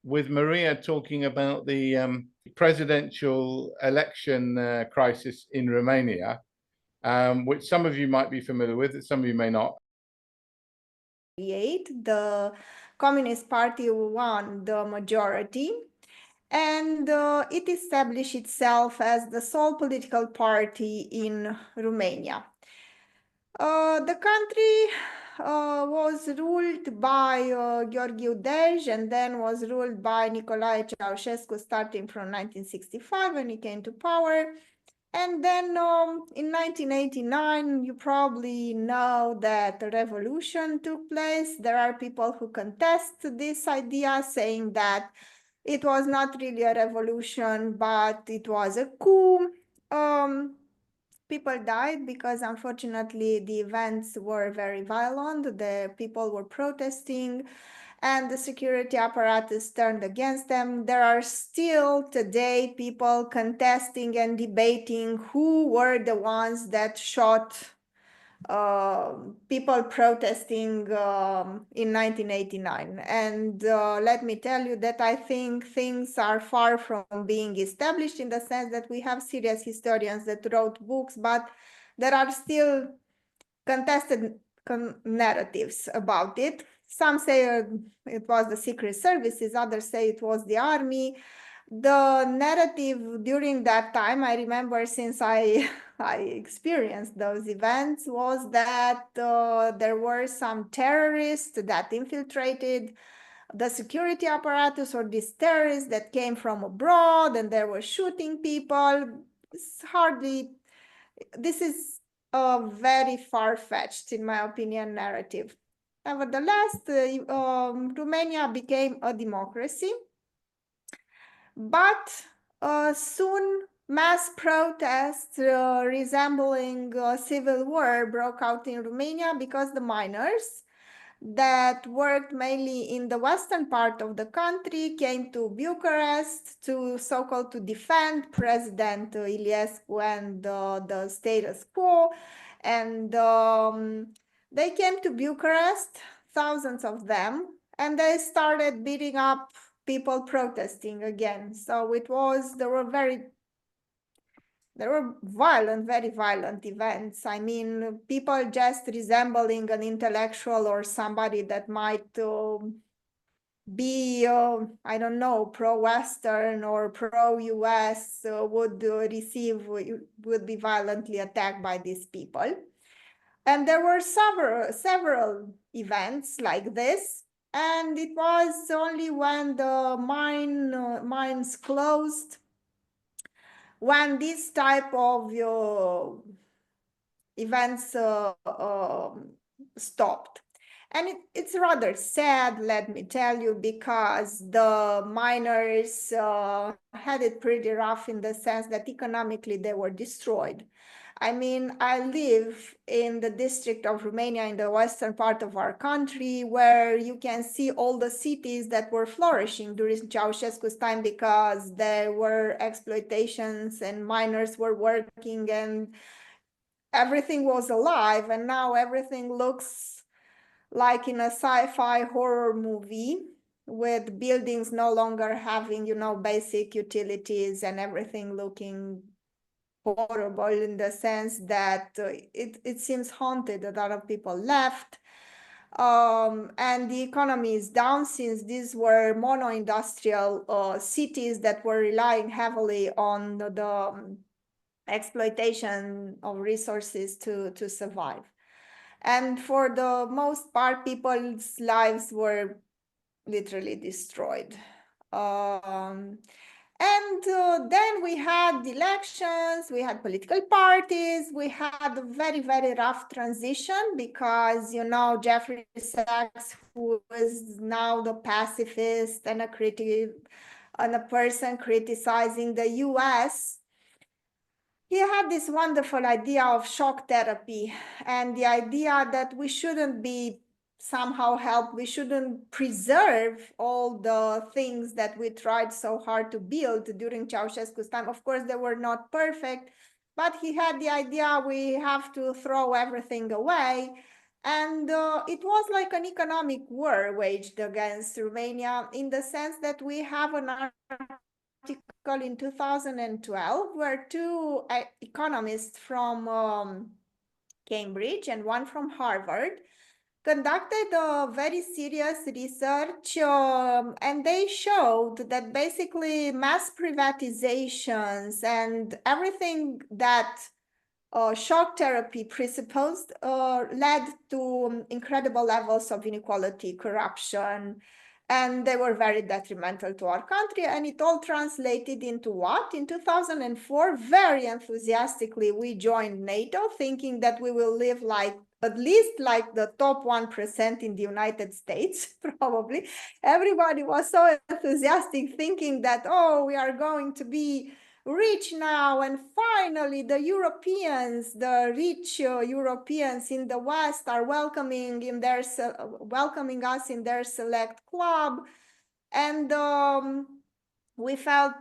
with Maria talking about the presidential election crisis in Romania, which some of you might be familiar with, some of you may not. The Communist Party won the majority, and it established itself as the sole political party in Romania. The country was ruled by Gheorghe Dej, and then was ruled by Nicolae Ceausescu starting from 1965 when he came to power. And then in 1989, you probably know that a revolution took place. There are people who contest this idea, saying that it was not really a revolution, but it was a coup. People died because, unfortunately, the events were very violent. The people were protesting, and the security apparatus turned against them. There are still today people contesting and debating who were the ones that shot people protesting in 1989. And let me tell you that I think things are far from being established, in the sense that we have serious historians that wrote books, but there are still contested narratives about it. Some say it was the secret services, others say it was the army. The narrative during that time, I remember, since I experienced those events, was that there were some terrorists that infiltrated the security apparatus, or these terrorists that came from abroad and they were shooting people. This is a very far-fetched, in my opinion, narrative. Nevertheless, Romania became a democracy, but soon mass protests resembling a civil war broke out in Romania, because the miners that worked mainly in the western part of the country came to Bucharest to so-called to defend President Iliescu and the status quo. And they came to Bucharest, thousands of them, and they started beating up people protesting again. So there were violent, very violent events. I mean, people just resembling an intellectual or somebody that might be, I don't know, pro-Western or pro-US would be violently attacked by these people. And there were several events like this. And it was only when the mines closed, when this type of events stopped. And it's rather sad, let me tell you, because the miners had it pretty rough, in the sense that economically they were destroyed. I mean, I live in the district of Romania, in the western part of our country, where you can see all the cities that were flourishing during Ceausescu's time, because there were exploitations and miners were working and everything was alive. And now everything looks like in a sci-fi horror movie, with buildings no longer having, basic utilities, and everything looking horrible, in the sense that it seems haunted. A lot of people left, and the economy is down, since these were mono-industrial cities that were relying heavily on the exploitation of resources to survive. And for the most part, people's lives were literally destroyed. And then we had elections, we had political parties, we had a very, very rough transition, because, Jeffrey Sachs, who is now the pacifist and a critic, and a person criticizing the US, he had this wonderful idea of shock therapy, and the idea that we shouldn't be somehow helped, we shouldn't preserve all the things that we tried so hard to build during Ceausescu's time. Of course, they were not perfect, but he had the idea we have to throw everything away And it was like an economic war waged against Romania, in the sense that we have an article in 2012 where two economists from Cambridge and one from Harvard conducted a very serious research, and they showed that basically mass privatizations and everything that shock therapy presupposed led to incredible levels of inequality, corruption, and they were very detrimental to our country. And it all translated into what? In 2004, very enthusiastically, we joined NATO, thinking that we will live like at least like the top 1% in the United States, probably. Everybody was so enthusiastic, thinking that, oh, we are going to be rich now, and finally the Europeans, the rich Europeans in the West are welcoming us in their select club. And we felt,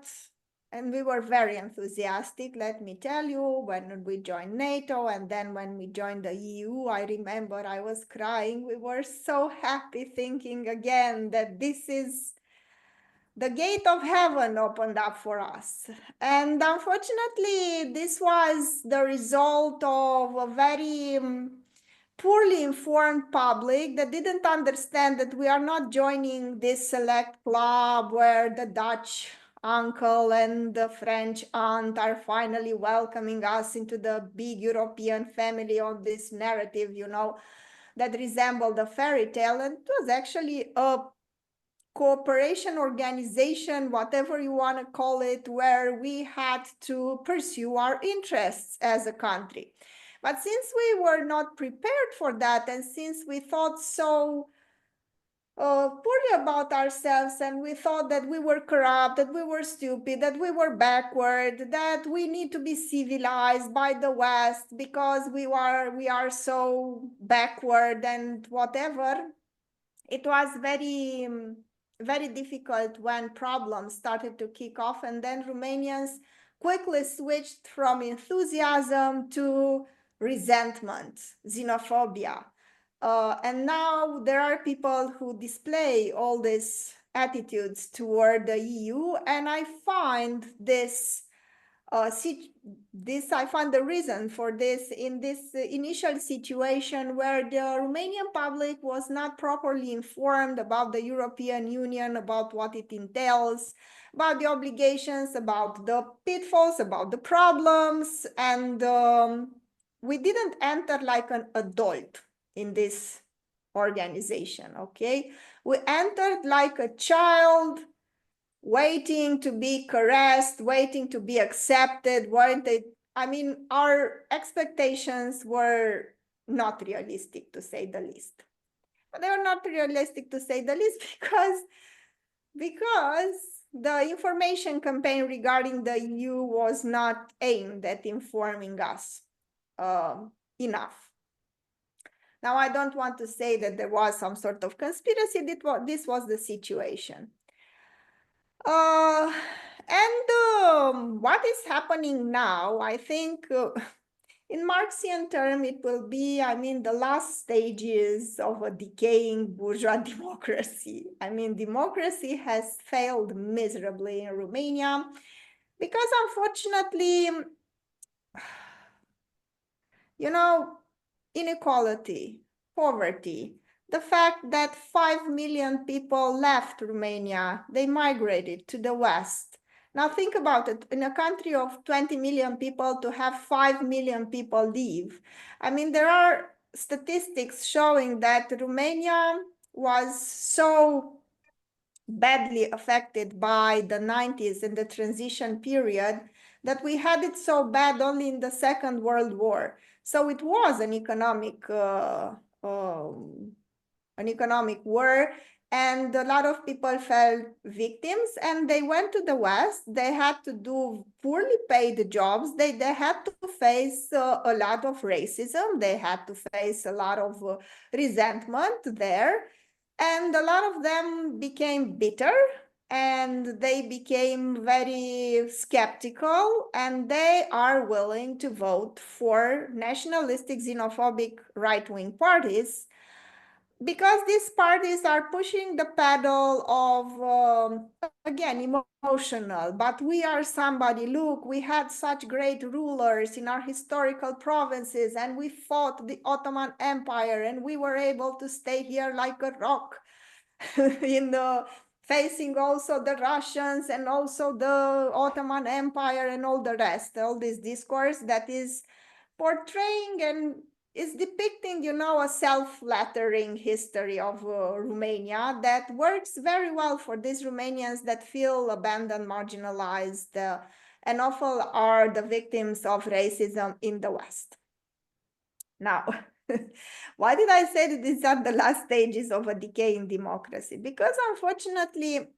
and we were very enthusiastic, let me tell you, when we joined NATO. And then when we joined the EU, I remember I was crying. We were so happy, thinking again that this is the gate of heaven opened up for us. And unfortunately, this was the result of a very poorly informed public that didn't understand that we are not joining this select club where the Dutch uncle and the French aunt are finally welcoming us into the big European family on this narrative, you know, that resembled a fairy tale. And it was actually a cooperation organization, whatever you want to call it, where we had to pursue our interests as a country. But since we were not prepared for that, and since we thought so poorly about ourselves, and we thought that we were corrupt, that we were stupid, that we were backward, that we need to be civilized by the West because we are so backward and whatever, it was very very difficult when problems started to kick off. And then Romanians quickly switched from enthusiasm to resentment, xenophobia. And now there are people who display all these attitudes toward the EU. And I find I find the reason for this in this initial situation where the Romanian public was not properly informed about the European Union, about what it entails, about the obligations, about the pitfalls, about the problems. And we didn't enter like an adult in this organization, okay? We entered like a child, waiting to be caressed, waiting to be accepted, I mean, our expectations were not realistic, to say the least. But they were not realistic, to say the least, because the information campaign regarding the EU was not aimed at informing us enough. Now, I don't want to say that there was some sort of conspiracy. This was the situation. What is happening now, I think, in Marxian term, it will be, I mean, the last stages of a decaying bourgeois democracy. I mean, democracy has failed miserably in Romania because, unfortunately, you know, inequality, poverty, the fact that 5 million people left Romania, they migrated to the West. Now think about it, in a country of 20 million people, to have 5 million people leave. I mean, there are statistics showing that Romania was so badly affected by the 90s and the transition period that we had it so bad only in the Second World War. So it was an economic war, and a lot of people fell victims, and they went to the West. They had to do poorly paid jobs. They had to face a lot of racism. They had to face a lot of resentment there. And a lot of them became bitter. and they became very skeptical, and they are willing to vote for nationalistic, xenophobic right-wing parties, because these parties are pushing the pedal of, again, emotional, but we are somebody, look, we had such great rulers in our historical provinces, and we fought the Ottoman Empire, and we were able to stay here like a rock in the facing also the Russians and also the Ottoman Empire and all the rest, all this discourse that is portraying and is depicting, you know, a self-flattering history of Romania that works very well for these Romanians that feel abandoned, marginalized, and often are the victims of racism in the West. Now, why did I say that these are the last stages of a decaying democracy? Because unfortunately,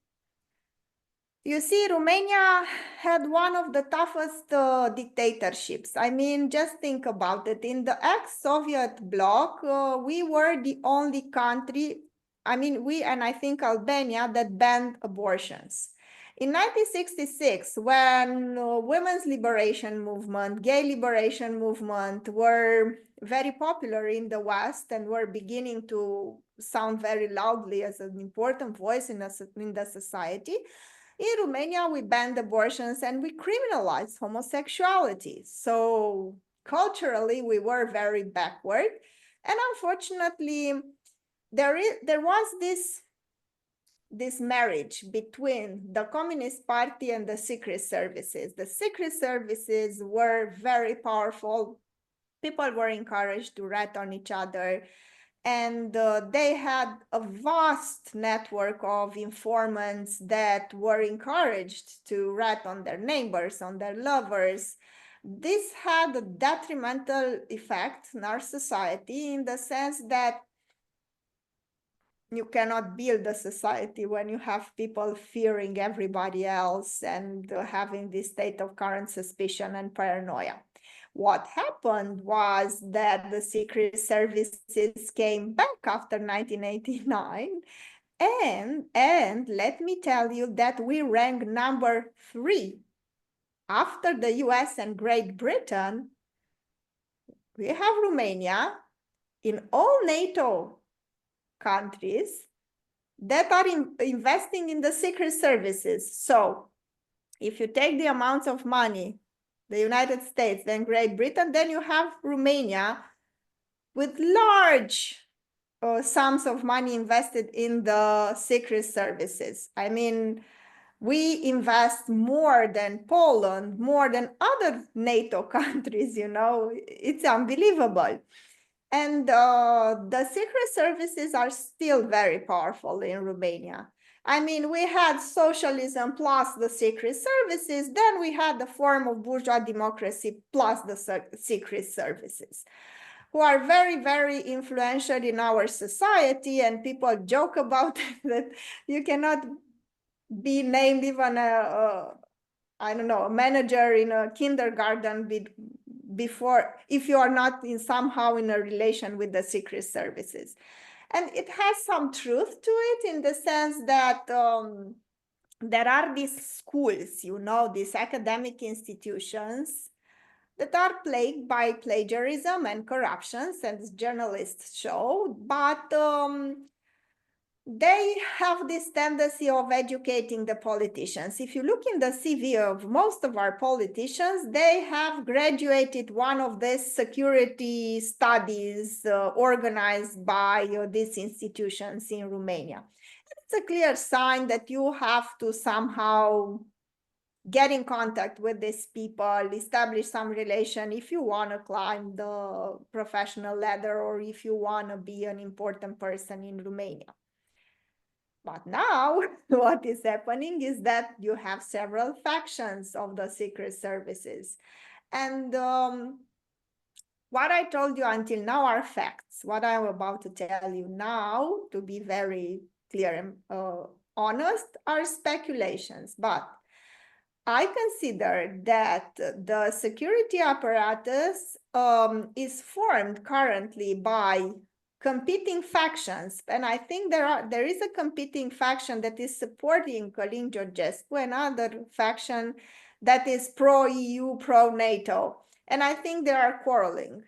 you see, Romania had one of the toughest dictatorships. I mean, just think about it. In the ex-Soviet bloc, we were the only country, I mean, we and I think Albania, that banned abortions. In 1966, when women's liberation movement, gay liberation movement were very popular in the West and were beginning to sound very loudly as an important voice in the society, in Romania, we banned abortions and we criminalized homosexuality. So culturally, we were very backward. And unfortunately, there was this marriage between the Communist Party and the secret services. The secret services were very powerful. People were encouraged to rat on each other, and they had a vast network of informants that were encouraged to rat on their neighbors, on their lovers. This had a detrimental effect in our society in the sense that you cannot build a society when you have people fearing everybody else and having this state of current suspicion and paranoia. What happened was that the secret services came back after 1989, and let me tell you that we rank number 3 after the US and Great Britain. We have Romania in all NATO countries that are investing in the secret services. So if you take the amounts of money, the United States, then Great Britain, then you have Romania with large sums of money invested in the secret services. I mean, we invest more than Poland, more than other NATO countries, you know, it's unbelievable. And the secret services are still very powerful in Romania. I mean, we had socialism plus the secret services, then we had the form of bourgeois democracy plus the secret services, who are very, very influential in our society. And people joke about that you cannot be named even I don't know, a manager in a kindergarten before, if you are not somehow in a relation with the secret services. And it has some truth to it in the sense that there are these schools, you know, these academic institutions that are plagued by plagiarism and corruptions, as journalists show, but they have this tendency of educating the politicians. If you look in the CV of most of our politicians, they have graduated one of these security studies organized by these institutions in Romania. It's a clear sign that you have to somehow get in contact with these people, establish some relation if you want to climb the professional ladder or if you want to be an important person in Romania. But now what is happening is that you have several factions of the secret services. And what I told you until now are facts. What I'm about to tell you now, to be very clear and honest, are speculations. But I consider that the security apparatus is formed currently by competing factions, and I think there is a competing faction that is supporting Călin Georgescu, another faction that is pro-EU, pro-NATO, and I think they are quarreling.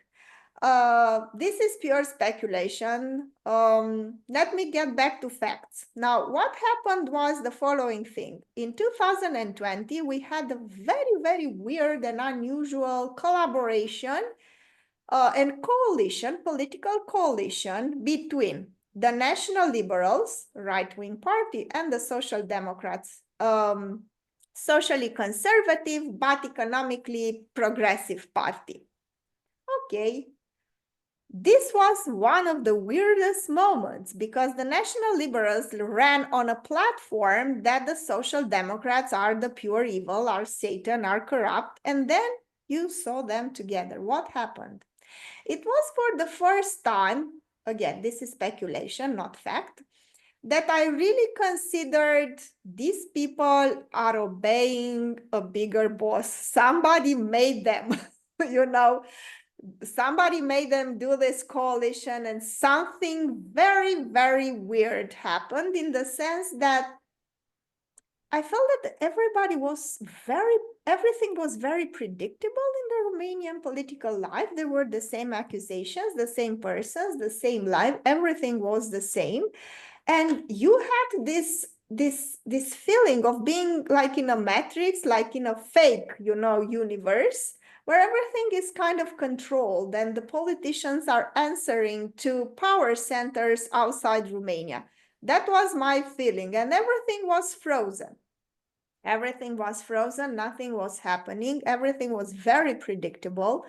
This is pure speculation. Let me get back to facts. Now, what happened was the following thing. In 2020, we had a very, very weird and unusual collaboration and coalition, political coalition between the National Liberals, right-wing party, and the Social Democrats, socially conservative but economically progressive party. Okay. This was one of the weirdest moments because the National Liberals ran on a platform that the Social Democrats are the pure evil, are Satan, are corrupt, and then you saw them together. What happened? It was for the first time, again, this is speculation, not fact, that I really considered these people are obeying a bigger boss. Somebody made them, you know, somebody made them do this coalition, and something very, very weird happened in the sense that I felt that everything was very predictable in the Romanian political life. There were the same accusations, the same persons, the same life, everything was the same. And you had this feeling of being like in a matrix, like in a fake, universe, where everything is kind of controlled and the politicians are answering to power centers outside Romania. That was my feeling, and everything was frozen. Everything was frozen, nothing was happening, everything was very predictable.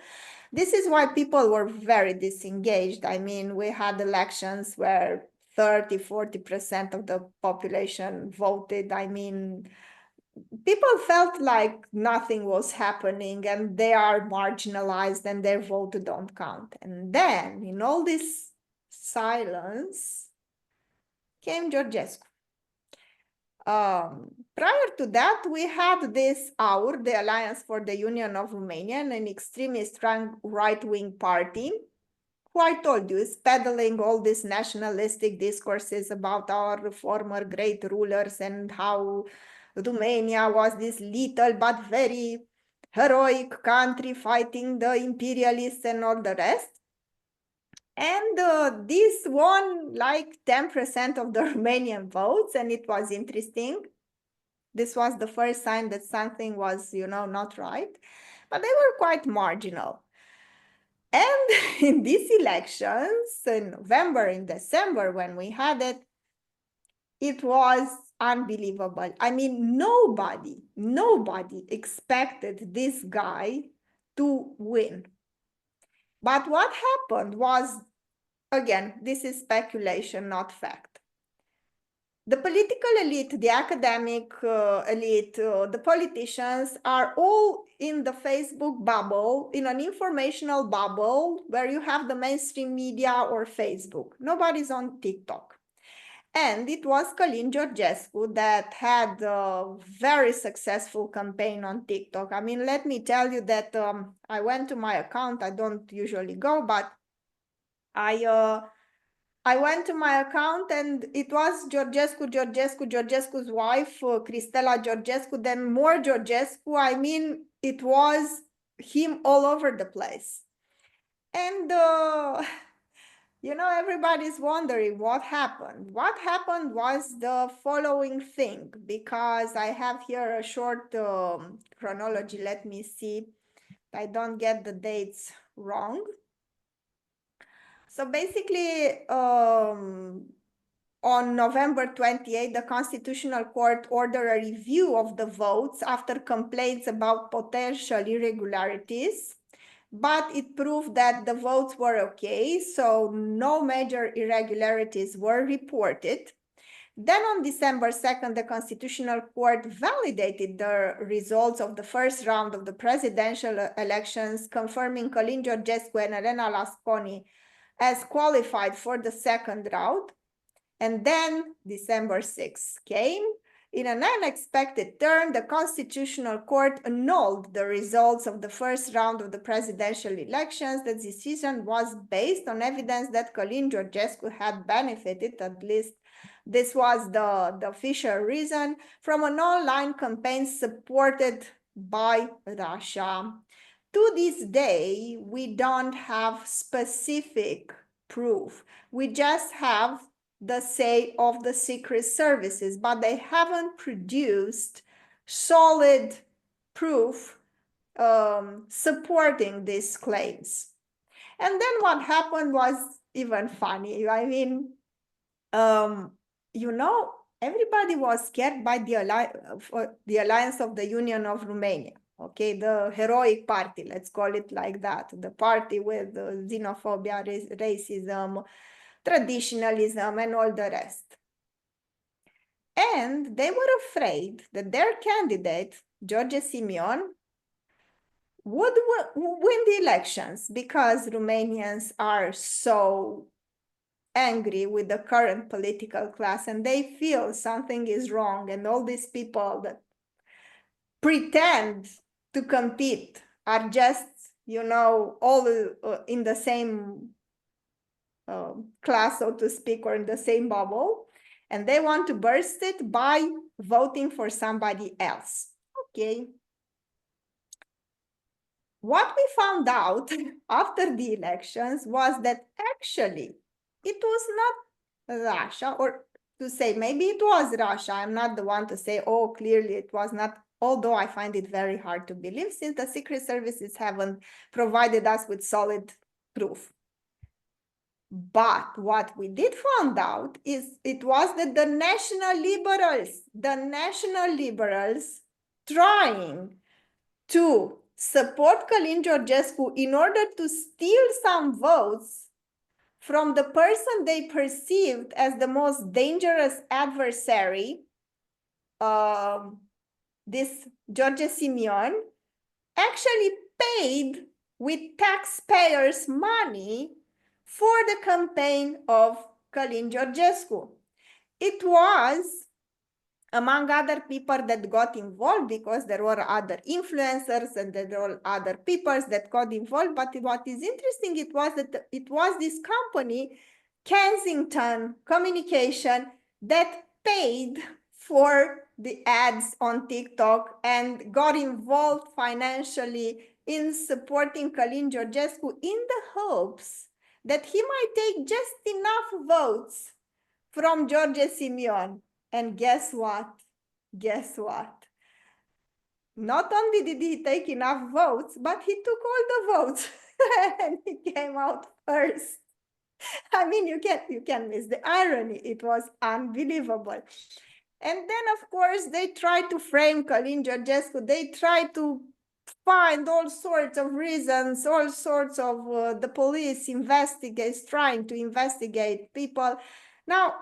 This is why people were very disengaged. I mean, we had elections where 30–40% of the population voted. I mean, people felt like nothing was happening and they are marginalized and their vote don't count. And then in all this silence came Georgescu. Prior to that, we had this AUR, the Alliance for the Union of Romania, an extremely strong right-wing party, who I told you is peddling all these nationalistic discourses about our former great rulers and how Romania was this little but very heroic country fighting the imperialists and all the rest. And this won like 10% of the Romanian votes, and it was interesting. This was the first sign that something was, not right, but they were quite marginal. And in these elections, in November, in December, when we had it, it was unbelievable. I mean, nobody expected this guy to win. But what happened was, again, this is speculation, not fact. The political elite, the academic elite, the politicians are all in the Facebook bubble, in an informational bubble where you have the mainstream media or Facebook. Nobody's on TikTok. And it was Călin Georgescu that had a very successful campaign on TikTok. I mean, let me tell you that I went to my account. I don't usually go, but I went to my account and it was Georgescu's wife, Cristela Georgescu, then more Georgescu. I mean, it was him all over the place. And, everybody's wondering what happened. What happened was the following thing, because I have here a short chronology. Let me see. I don't get the dates wrong. So basically, on November 28, the Constitutional Court ordered a review of the votes after complaints about potential irregularities, but it proved that the votes were okay, so no major irregularities were reported. Then on December 2nd, the Constitutional Court validated the results of the first round of the presidential elections, confirming Călin Georgescu and Elena Lasconi as qualified for the second round. And then December 6th came, In an unexpected turn, the Constitutional Court annulled the results of the first round of the presidential elections. The decision was based on evidence that Călin Georgescu had benefited, at least this was the official reason, from an online campaign supported by Russia. To this day, we don't have specific proof. We just have the say of the secret services, but they haven't produced solid proof supporting these claims. And then what happened was even funny. I mean, you know, everybody was scared by the Alliance of the Union of Romania. Okay, the heroic party, let's call it like that. The party with xenophobia, racism, traditionalism, and all the rest. And they were afraid that their candidate, George Simeon, would win the elections because Romanians are so angry with the current political class and they feel something is wrong, and all these people that pretend to compete are just, you know, all in the same class, so to speak, or in the same bubble, and they want to burst it by voting for somebody else. Okay. What we found out after the elections was that actually it was not Russia, or to say maybe it was Russia. I'm not the one to say, oh, clearly it was not, although I find it very hard to believe since the secret services haven't provided us with solid proof. But what we did find out is it was that the national liberals trying to support Călin Georgescu in order to steal some votes from the person they perceived as the most dangerous adversary, this George Simeon, actually paid with taxpayers' money for the campaign of Călin Georgescu. It was, among other people that got involved, because there were other influencers and there were other people that got involved. But what is interesting, it was that it was this company, Kensington Communication, that paid for the ads on TikTok and got involved financially in supporting Călin Georgescu in the hopes that he might take just enough votes from George Simeon. And guess what? Guess what? Not only did he take enough votes, but he took all the votes and he came out first. I mean, you can't miss the irony. It was unbelievable. And then, of course, they tried to frame Călin Georgescu. They tried to find all sorts of reasons, all sorts of the police investigates, trying to investigate people. Now,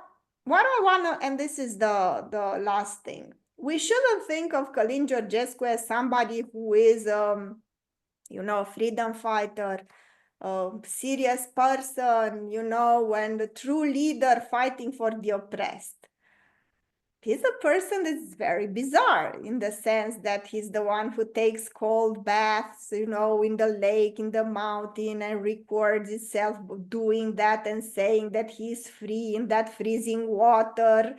what I want to, and this is the last thing, we shouldn't think of Călin Georgescu as somebody who is, you know, a freedom fighter, a serious person, you know, and a true leader fighting for the oppressed. He's a person that's very bizarre in the sense that he's the one who takes cold baths, you know, in the lake, in the mountain, and records himself doing that and saying that he's free in that freezing water.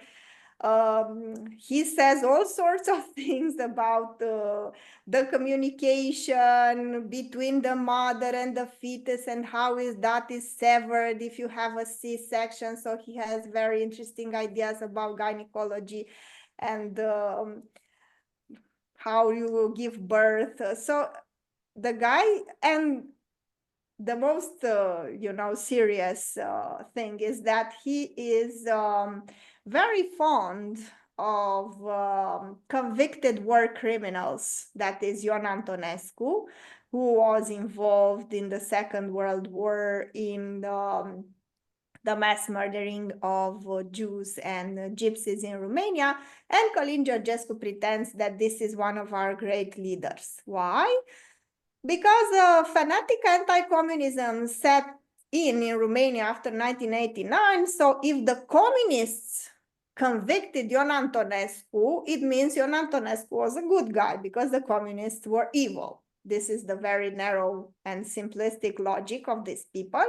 He says all sorts of things about the communication between the mother and the fetus and how that is severed if you have a C-section. So he has very interesting ideas about gynecology and how you give birth. So the guy, and the most, you know, serious thing is that he is very fond of convicted war criminals. That is Ion Antonescu, who was involved in the Second World War in the mass murdering of Jews and Gypsies in Romania. And Călin Georgescu pretends that this is one of our great leaders. Why? Because fanatic anti-communism set in Romania after 1989. So if the communists convicted Ion Antonescu, it means Ion Antonescu was a good guy because the communists were evil. This is the very narrow and simplistic logic of these people.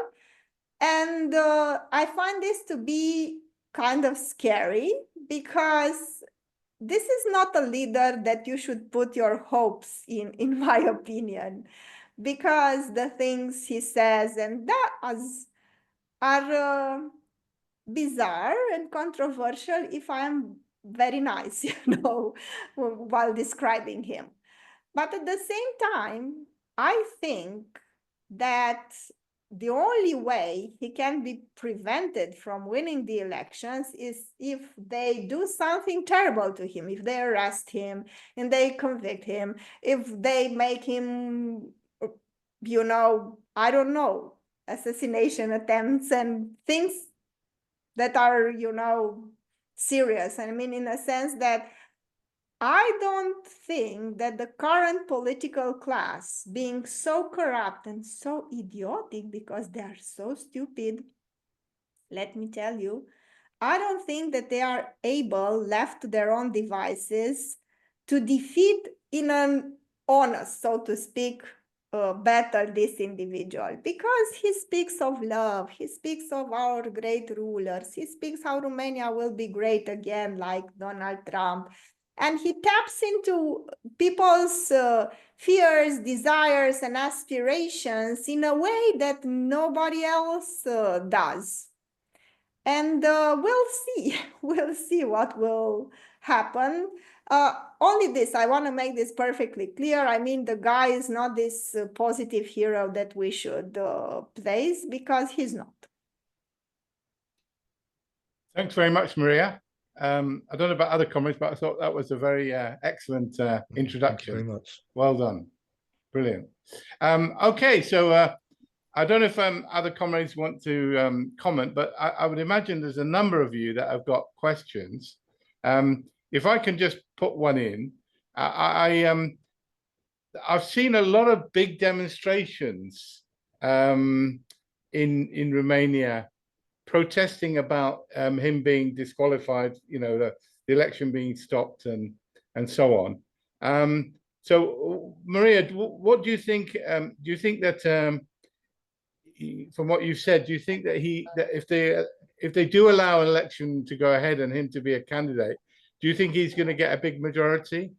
And I find this to be kind of scary because this is not a leader that you should put your hopes in my opinion, because the things he says and does are bizarre and controversial, if I am very nice, while describing him. But at the same time, I think that the only way he can be prevented from winning the elections is if they do something terrible to him, if they arrest him and they convict him, if they make him, I don't know, assassination attempts and things that are, serious. I mean, in a sense that I don't think that the current political class, being so corrupt and so idiotic because they are so stupid, let me tell you, I don't think that they are able, left to their own devices, to defeat in an honest, so to speak, battle this individual, because he speaks of love, he speaks of our great rulers, he speaks how Romania will be great again like Donald Trump, and he taps into people's fears, desires, and aspirations in a way that nobody else does. And we'll see, we'll see what will happen. Only this, I want to make this perfectly clear. I mean, the guy is not this positive hero that we should praise, because he's not. Thanks very much, Maria. I don't know about other comments, but I thought that was a very excellent introduction. Thank you very much. Well done. Brilliant. Okay, so I don't know if other comrades want to comment, but I would imagine there's a number of you that have got questions. If I can just put one in, I've seen a lot of big demonstrations in Romania protesting about him being disqualified, the election being stopped and so on. So Maria, what do you think? Do you think that from what you've said, do you think that if they do allow an election to go ahead and him to be a candidate, do you think he's going to get a big majority?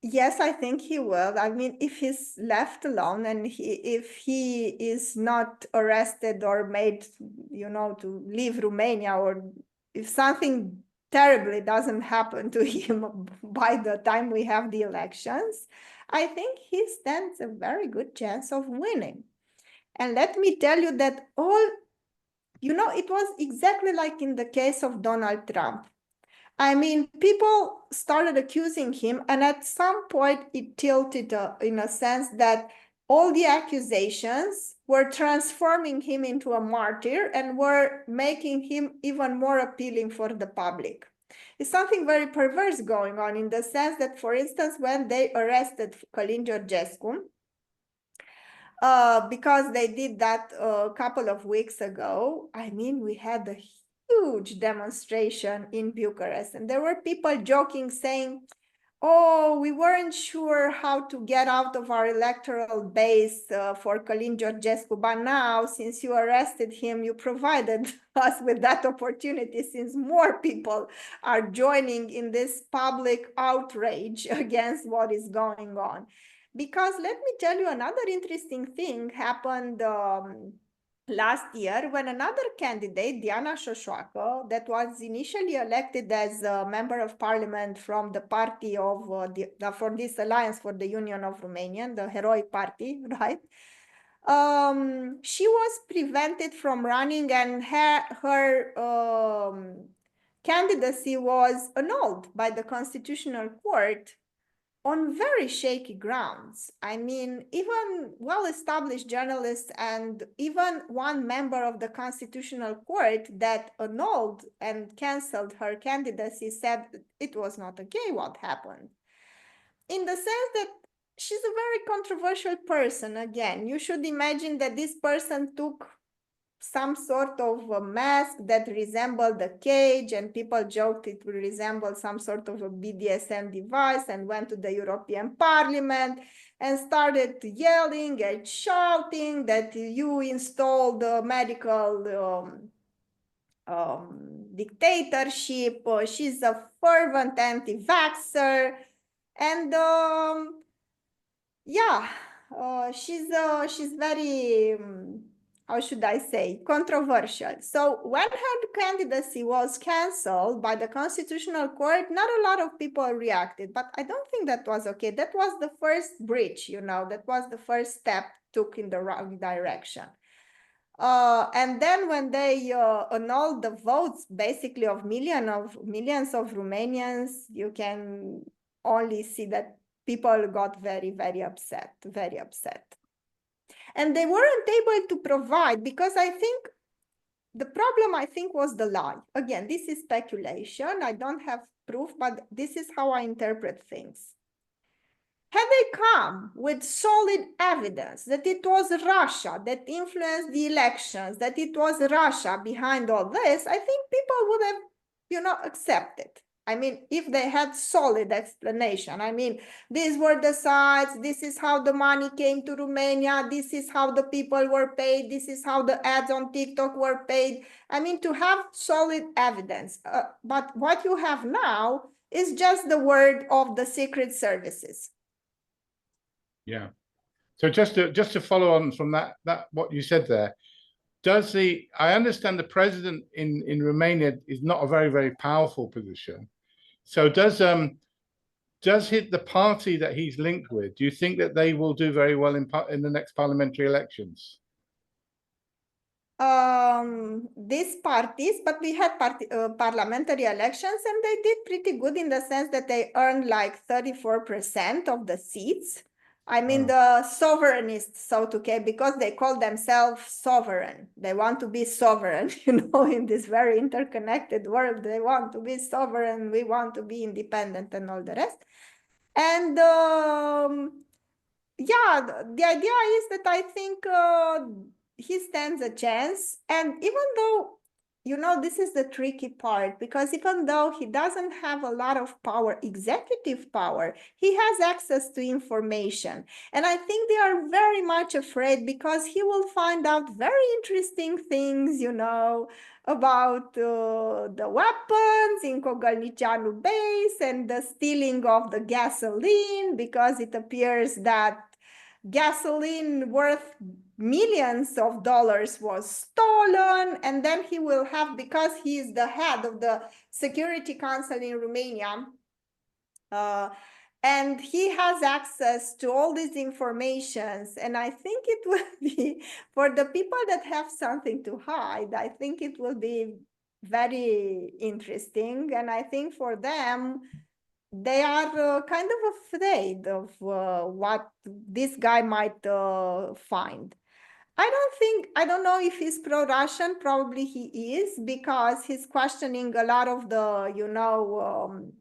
Yes, I think he will. I mean, if he's left alone and if he is not arrested or made, to leave Romania, or if something terribly doesn't happen to him by the time we have the elections, I think he stands a very good chance of winning. And let me tell you that it was exactly like in the case of Donald Trump. I mean, people started accusing him, and at some point it tilted in a sense that all the accusations were transforming him into a martyr and were making him even more appealing for the public. It's something very perverse going on, in the sense that, for instance, when they arrested Călin Georgescu, because they did that a couple of weeks ago, I mean, we had a huge demonstration in Bucharest, and there were people joking, saying, oh, we weren't sure how to get out of our electoral base for Călin Georgescu, but now, since you arrested him, you provided us with that opportunity, since more people are joining in this public outrage against what is going on. Because let me tell you, another interesting thing happened last year, when another candidate, Diana Șoșoacă, that was initially elected as a member of parliament from the party of from this Alliance for the Union of Romania, the Heroic Party, right? She was prevented from running, and her candidacy was annulled by the Constitutional Court on very shaky grounds. I mean, even well-established journalists and even one member of the Constitutional Court that annulled and canceled her candidacy said it was not okay what happened. In the sense that she's a very controversial person. Again, you should imagine that this person took some sort of a mask that resembled a cage, and people joked it would resemble some sort of a BDSM device, and went to the European Parliament and started yelling and shouting that you installed the medical dictatorship. She's a fervent anti-vaxxer, and yeah, she's very how should I say, controversial. So when her candidacy was cancelled by the Constitutional Court, not a lot of people reacted, but I don't think that was okay. That was the first breach, you know, that was the first step took in the wrong direction. And then when they annulled the votes, basically of millions of Romanians, you can only see that people got very, very upset, very upset. And they weren't able to provide, because I think the problem, I think, was the lie. Again, this is speculation. I don't have proof, but this is how I interpret things. Had they come with solid evidence that it was Russia that influenced the elections, that it was Russia behind all this, I think people would have, you know, accepted. I mean, if they had solid explanation, I mean, these were the sites, this is how the money came to Romania, this is how the people were paid, this is how the ads on TikTok were paid. I mean, to have solid evidence. But what you have now is just the word of the secret services. Yeah. So just to follow on from that what you said there, I understand the president in Romania is not a very, very powerful position. So does the party that he's linked with, do you think that they will do very well in the next parliamentary elections? These parties, but we had parliamentary elections, and they did pretty good in the sense that they earned like 34% of the seats. I mean, the sovereignists, so to say, because they call themselves sovereign. They want to be sovereign, you know, in this very interconnected world. They want to be sovereign. We want to be independent and all the rest. And yeah, the idea is that I think he stands a chance. And even though, you know, this is the tricky part, because even though he doesn't have a lot of power, executive power, he has access to information. And I think they are very much afraid, because he will find out very interesting things, you know, about the weapons in Cogălnicianu base and the stealing of the gasoline, because it appears that gasoline worth millions of dollars was stolen. And then he will have, because he is the head of the Security Council in Romania, and he has access to all these informations. And I think it will be, for the people that have something to hide, I think it will be very interesting. And I think for them, they are kind of afraid of what this guy might find. I don't know if he's pro-Russian. Probably he is, because he's questioning a lot of the, you know,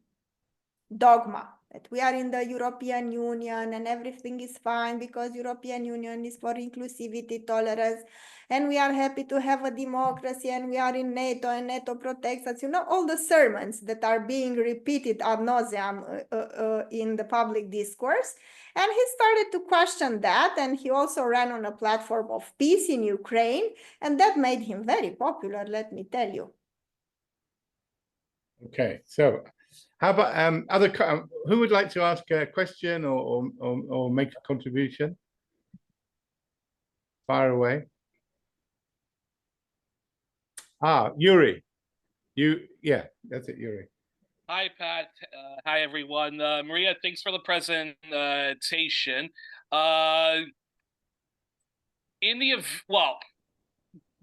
dogma that we are in the European Union and everything is fine because European Union is for inclusivity, tolerance, and we are happy to have a democracy, and we are in NATO and NATO protects us. You know, all the sermons that are being repeated ad nauseam in the public discourse. And he started to question that, and he also ran on a platform of peace in Ukraine, and that made him very popular, let me tell you. Okay, so how about who would like to ask a question or make a contribution? Fire away. Yuri. Yeah, that's it, Yuri. Hi, Pat. Hi, everyone. Maria, thanks for the presentation.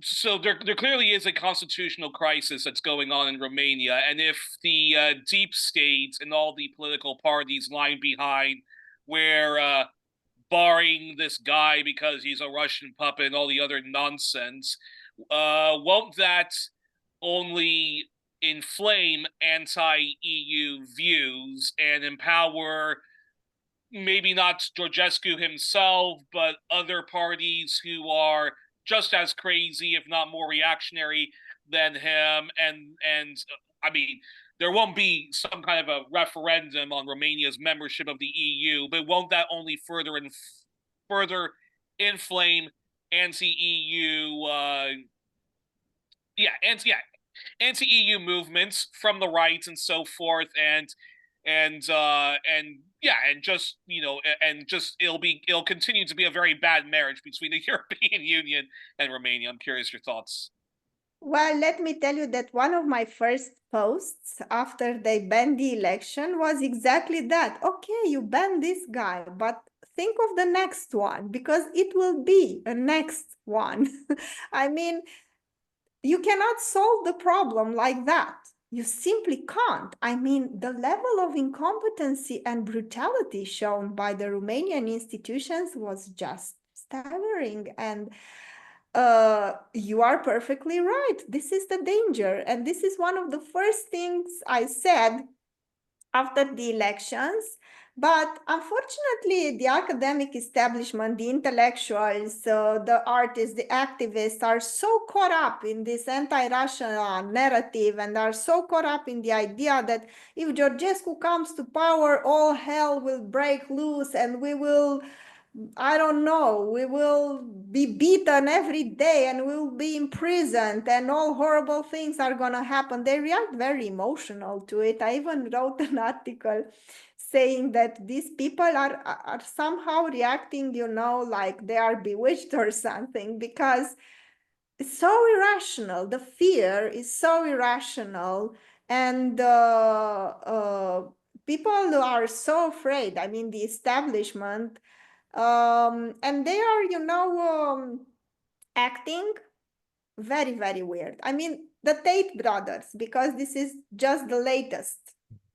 So there clearly is a constitutional crisis that's going on in Romania, and if the deep state and all the political parties line behind where barring this guy because he's a Russian puppet and all the other nonsense, won't that only inflame anti-EU views and empower maybe not Georgescu himself, but other parties who are just as crazy, if not more reactionary than him. And I mean, there won't be some kind of a referendum on Romania's membership of the EU, but won't that only further inflame anti-EU yeah, anti-EU movements from the right and so forth, and yeah, and just and just it'll continue to be a very bad marriage between the European Union and Romania. I'm curious your thoughts. Well, let me tell you that one of my first posts after they banned the election was exactly that. Okay, you banned this guy, but think of the next one, because it will be a next one. I mean, you cannot solve the problem like that. You simply can't. I mean, the level of incompetency and brutality shown by the Romanian institutions was just staggering. And you are perfectly right. This is the danger. And this is one of the first things I said after the elections. But unfortunately, the academic establishment, the intellectuals, the artists, the activists are so caught up in this anti-Russia narrative and are so caught up in the idea that if Georgescu comes to power, all hell will break loose and we will, I don't know, we will be beaten every day and we'll be imprisoned and all horrible things are going to happen. They react very emotional to it. I even wrote an article saying that these people are somehow reacting, you know, like they are bewitched or something, because it's so irrational. The fear is so irrational, and people are so afraid. I mean, the establishment, and they are, you know, acting very, very weird. I mean, the Tate brothers, because this is just the latest,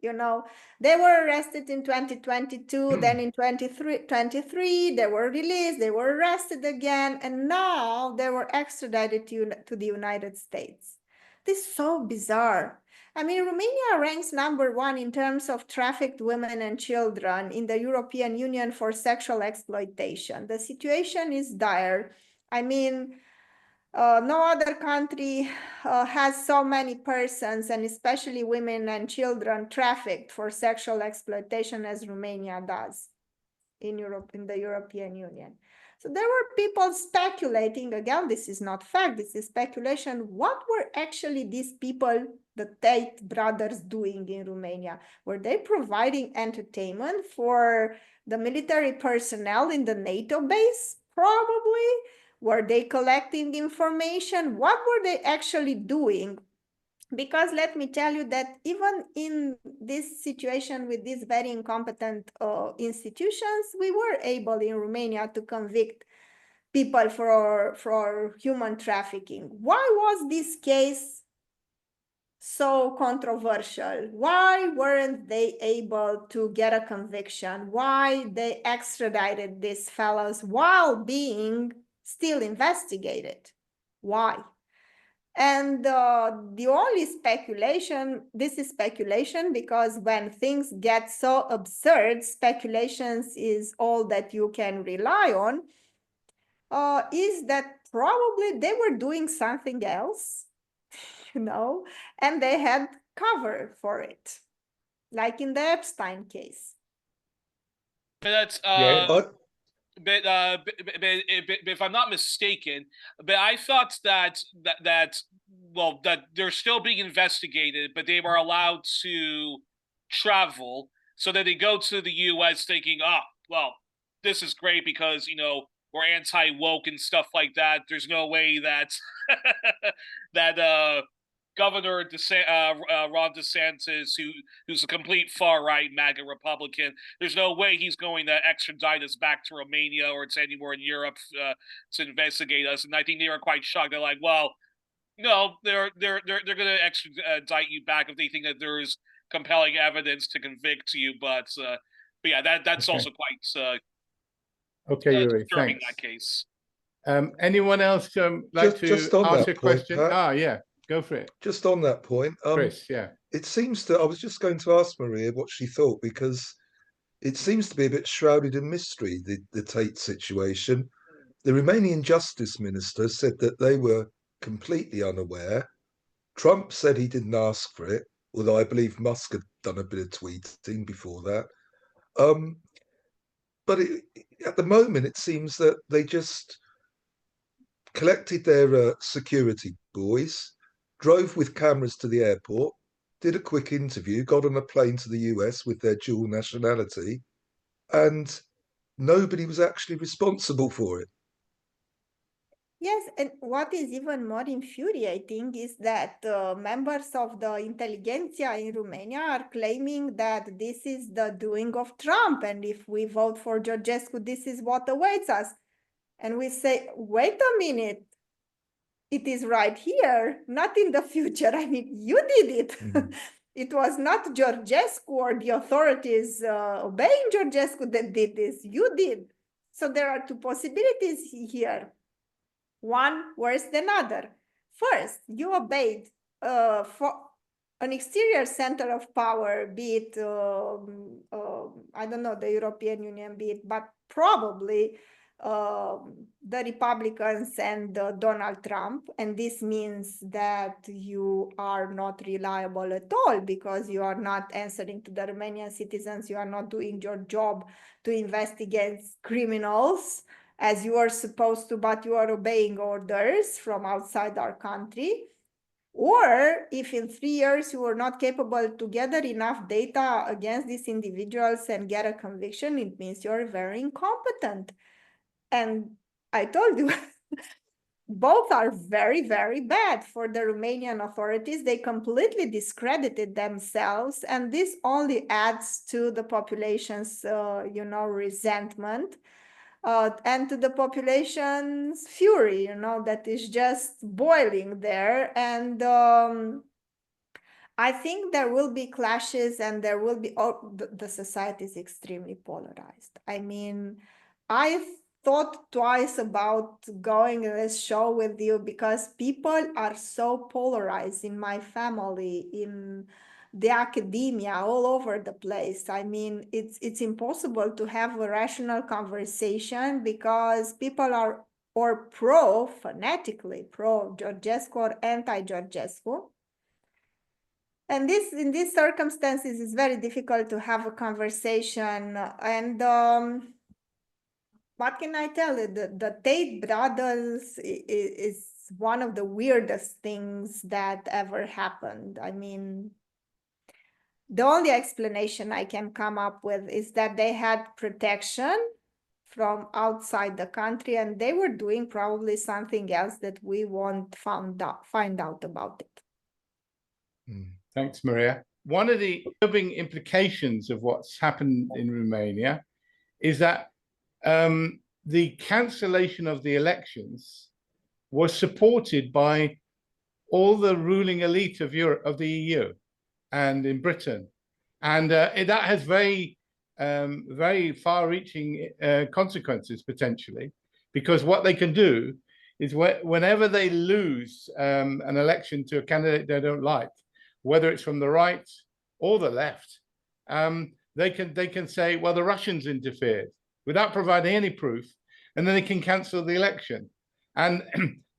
you know, they were arrested in 2022, then in 23 they were released, they were arrested again, and now they were extradited to the United States. This is so bizarre. I mean, Romania ranks #1 in terms of trafficked women and children in the European Union for sexual exploitation. The situation is dire. I mean, no other country has so many persons, and especially women and children, trafficked for sexual exploitation as Romania does in Europe, in the European Union. So there were people speculating, again, this is not fact, this is speculation, what were actually these people, the Tate brothers, doing in Romania? Were they providing entertainment for the military personnel in the NATO base? Probably. Were they collecting information? What were they actually doing? Because let me tell you that even in this situation with these very incompetent institutions, we were able in Romania to convict people for human trafficking. Why was this case so controversial? Why weren't they able to get a conviction? Why they extradited these fellows while being still investigated? Why? And the only speculation, this is speculation, because when things get so absurd, speculations is all that you can rely on, is that probably they were doing something else, you know, and they had cover for it, like in the Epstein case. But that's Yeah. but if I'm not mistaken, but I thought that they're still being investigated, but they were allowed to travel, so that they go to the U.S. thinking, oh, well, this is great because we're anti-woke and stuff like that. There's no way that that Governor Ron DeSantis, who's a complete far-right MAGA Republican, there's no way he's going to extradite us back to Romania or to anywhere in Europe to investigate us. And I think they were quite shocked. They're like, well, no, they're going to extradite you back if they think that there's compelling evidence to convict you. But yeah, that's Okay. also quite Okay, Yuri, disturbing, thanks. that case. Anyone else like Just to on ask that a point, question? Pat, Yeah, go for it. just on that point, Chris, yeah. it seems that I was just going to ask Maria what she thought, because it seems to be a bit shrouded in mystery, the Tate situation. The Romanian Justice Minister said that they were completely unaware. Trump said he didn't ask for it, although I believe Musk had done a bit of tweeting before that. But at the moment, it seems that they just collected their security boys, drove with cameras to the airport, did a quick interview, got on a plane to the US with their dual nationality, and nobody was actually responsible for it. Yes, and what is even more infuriating is that members of the intelligentsia in Romania are claiming that this is the doing of Trump, and if we vote for Georgescu, this is what awaits us. And we say, wait a minute, it is right here, not in the future. I mean, you did it. Mm. It was not Georgescu or the authorities obeying Georgescu that did this. You did. So there are two possibilities here. One worse than other. First, you obeyed for an exterior center of power, be it, I don't know, the European Union, be it, but probably the Republicans and Donald Trump. And this means that you are not reliable at all because you are not answering to the Romanian citizens. You are not doing your job to investigate criminals as you are supposed to, but you are obeying orders from outside our country. Or if in 3 years you were not capable to gather enough data against these individuals and get a conviction, it means you're very incompetent. And I told you, both are very, very bad for the Romanian authorities. They completely discredited themselves, and this only adds to the population's, resentment. And to the population's fury, that is just boiling there. And I think there will be clashes and there will be, the society is extremely polarized. I mean, I thought twice about going to this show with you because people are so polarized in my family, in the academia, all over the place. I mean, it's impossible to have a rational conversation because people are or fanatically pro Georgescu or anti-Georgescu. And in these circumstances, it's very difficult to have a conversation. And what can I tell you? The Tate brothers is one of the weirdest things that ever happened. I mean, the only explanation I can come up with is that they had protection from outside the country and they were doing probably something else that we won't find out about it. Thanks, Maria. One of the disturbing implications of what's happened in Romania is that the cancellation of the elections was supported by all the ruling elite of Europe, of the EU, and in Britain, and that has very, very far-reaching consequences potentially, because what they can do is whenever they lose an election to a candidate they don't like, whether it's from the right or the left, they can say, well, the Russians interfered without providing any proof, and then they can cancel the election, and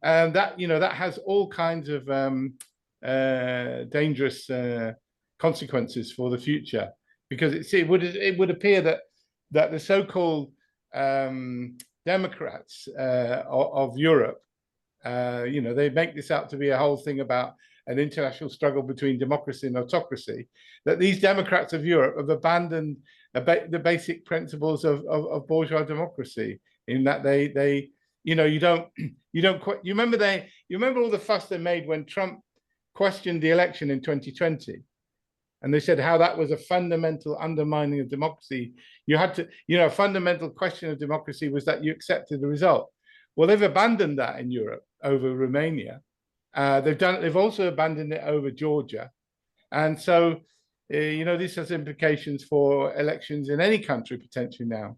that has all kinds of dangerous consequences for the future, because it would appear that the so-called Democrats of Europe, they make this out to be a whole thing about an international struggle between democracy and autocracy, that these Democrats of Europe have abandoned the basic principles of bourgeois democracy, in that they you remember all the fuss they made when Trump questioned the election in 2020, and they said how that was a fundamental undermining of democracy. You had to, a fundamental question of democracy was that you accepted the result. Well, they've abandoned that in Europe over Romania. They've also abandoned it over Georgia, and so this has implications for elections in any country potentially now.